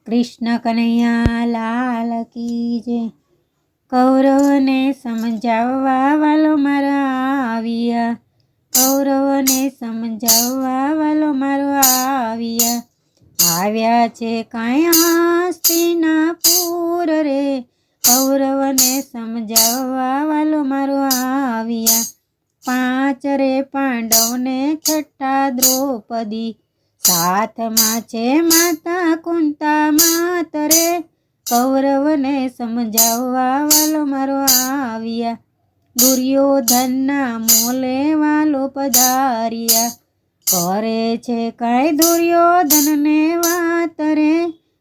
कृष्ण कन्हैया लाल की जय। कौरवने समझाववा वालो मारो आविया, कौरवने समझाववा वालो मारो आविया। આવ્યા છે કાંઈ હસ્તિનાપુર રે, કૌરવને સમજાવવા વાલો મારો આવ્યા। પાંચ રે પાંડવને છઠ્ઠા દ્રૌપદી, સાથમાં છે માતા કુંતા માત રે, કૌરવને સમજાવવા વાલો મારો આવ્યા। દુર્યોધનના મોલે વાલો પધાર્યા, કરે છે કાંઈ દુર્યોધનને વાત રે,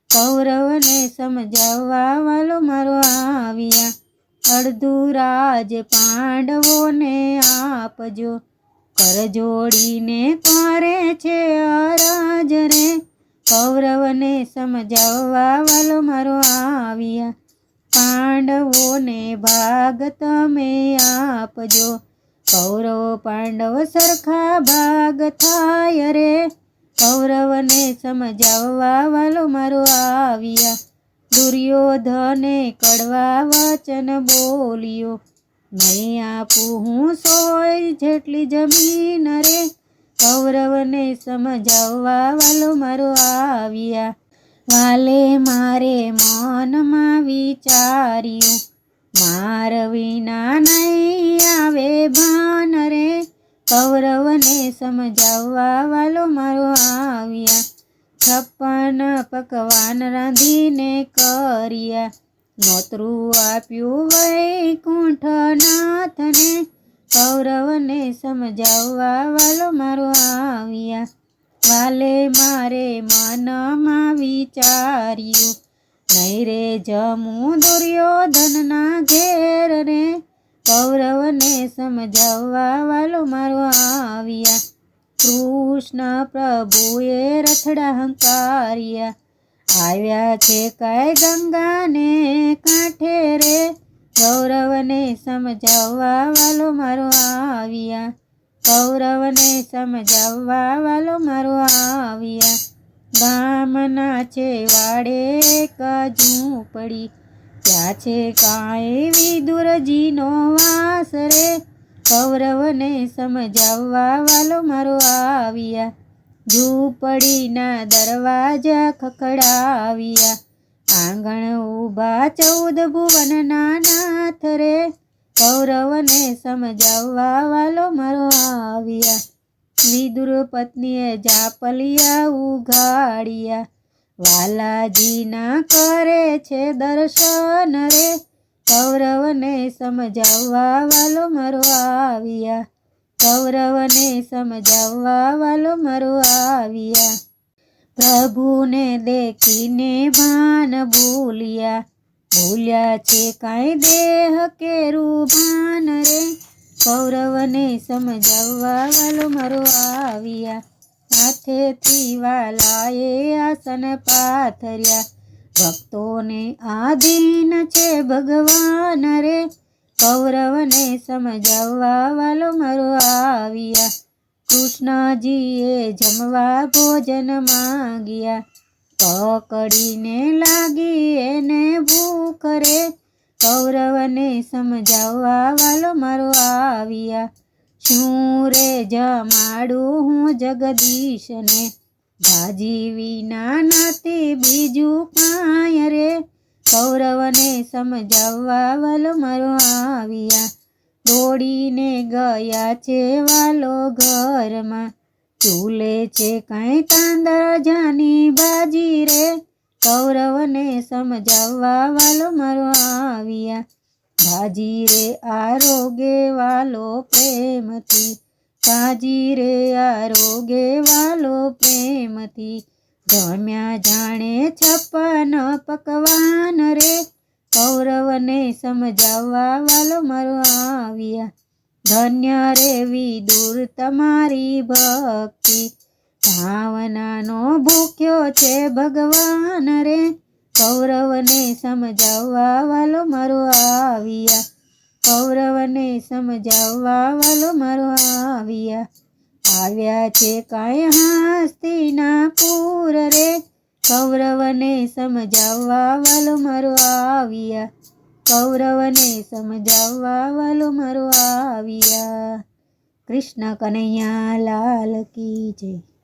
કૌરવને સમજાવવા વાલો મારો આવ્યા। અડધું રાજ પાંડવોને આપજો, કરજોડીને કરે છે અરજ રે, કૌરવને સમજાવવા વાલો મારો આવ્યા। પાંડવોને ભાગ તમે આપજો, કૌરવ પાંડવ સરખા ભાગ થાય રે, કૌરવને સમજાવવા વાલો મારો આવ્યા। દુર્યોધને કડવા વચન બોલ્યો, નહીં આપું હું સોય જેટલી જમીન રે, કૌરવને સમજાવવા વાલો મારો આવ્યા। વાલે મારે મનમાં વિચાર્યું, માર વિના નહીં આવે ભાન રે, કૌરવને સમજાવવા વાલો મારો આવ્યા। 56 પકવાન રાંધીને કર્યા, નોતરું આપ્યું વૈકુંઠનાથને, કૌરવને સમજાવવા વાલો મારો આવ્યા। વાલે મારે મનમાં વિચાર્યું, નહીં રે જમું દુર્યોધનના ઘેર રે, કૌરવને સમજાવવા વાલો મારો આવ્યા। કૃષ્ણ પ્રભુએ રથડા હંકાર્યા, આવ્યા છે કાંઈ ગંગાને કાંઠે રે, કૌરવને સમજાવવા વાલો મારો આવ્યા। કૌરવને સમજાવવા વાલો મારો આવ્યા। ગામના છેવાડે એક ઝૂંપડી, ત્યાં છે કાંઈ વિદુરજીનો વાસ રે, કૌરવને સમજાવવા વાલો મારો આવ્યા। ઝૂંપડીના દરવાજા ખખડાવ્યા, આંગણ ઊભા 14 ભુવનના નાથ રે, કૌરવને સમજાવવા વાલો મારો આવ્યા। વિદુર પત્નીએ જાપલિયા ઉઘાડ્યા, વાલાજીના કરે છે દર્શન રે, કૌરવને સમજાવવા વાલો મારો આવ્યા। કૌરવને સમજાવવા વાલો મારો આવ્યા। પ્રભુને દેખીને ભાન ભૂલ્યા, ભૂલ્યા છે કાંઈ દેહ કેરું ભાન રે, કૌરવને સમજાવવા વાલો મારો આવ્યા। હાથેથી વાલાએ આસન પાથર્યા, ભક્તોને આધીન છે ભગવાન રે, કૌરવને સમજાવવા વાલો મારો આવ્યા। કૃષ્ણજીએ જમવા ભોજન માંગ્યા, પકડીને લાગી એને ભૂખ રે, કૌરવને સમજાવવા વાલો મારો આવ્યા। શું રે જમાડું હું જગદીશને, ભાજી વિના નાતી બીજું કાંઈ રે, કૌરવને સમજાવવા વાલો મારો આવ્યા। દોડીને ગયા છે વાલો ઘરમાં, ચૂલે છે કાંઈ તાંદજાની ભાજી રે, કૌરવને સમજાવવા વાલો મારો આવ્યા। ભાજી રે આરોગે વાલો પ્રેમથી, ભાજી રે આરોગે વાલો પ્રેમથી, જમ્યા જાણે 56 પકવાન રે, કૌરવને સમજાવવા વાલો મારો આવ્યા। ધન્ય રે વિદુર તમારી ભક્તિ, ભાવનાનો ભૂખ્યો છે ભગવાન રે, કૌરવને સમજાવવા વાલો મારો આવ્યા। કૌરવને સમજાવવા વાલો મારો આવ્યા। આવ્યા છે કાંઈ હસ્તિનાપુર રે, કૌરવને સમજાવવા વાલો મારો આવ્યા, કૌરવને સમજાવવા વાલો મારો આવ્યા। કૃષ્ણ કનૈયા લાલ કી જય।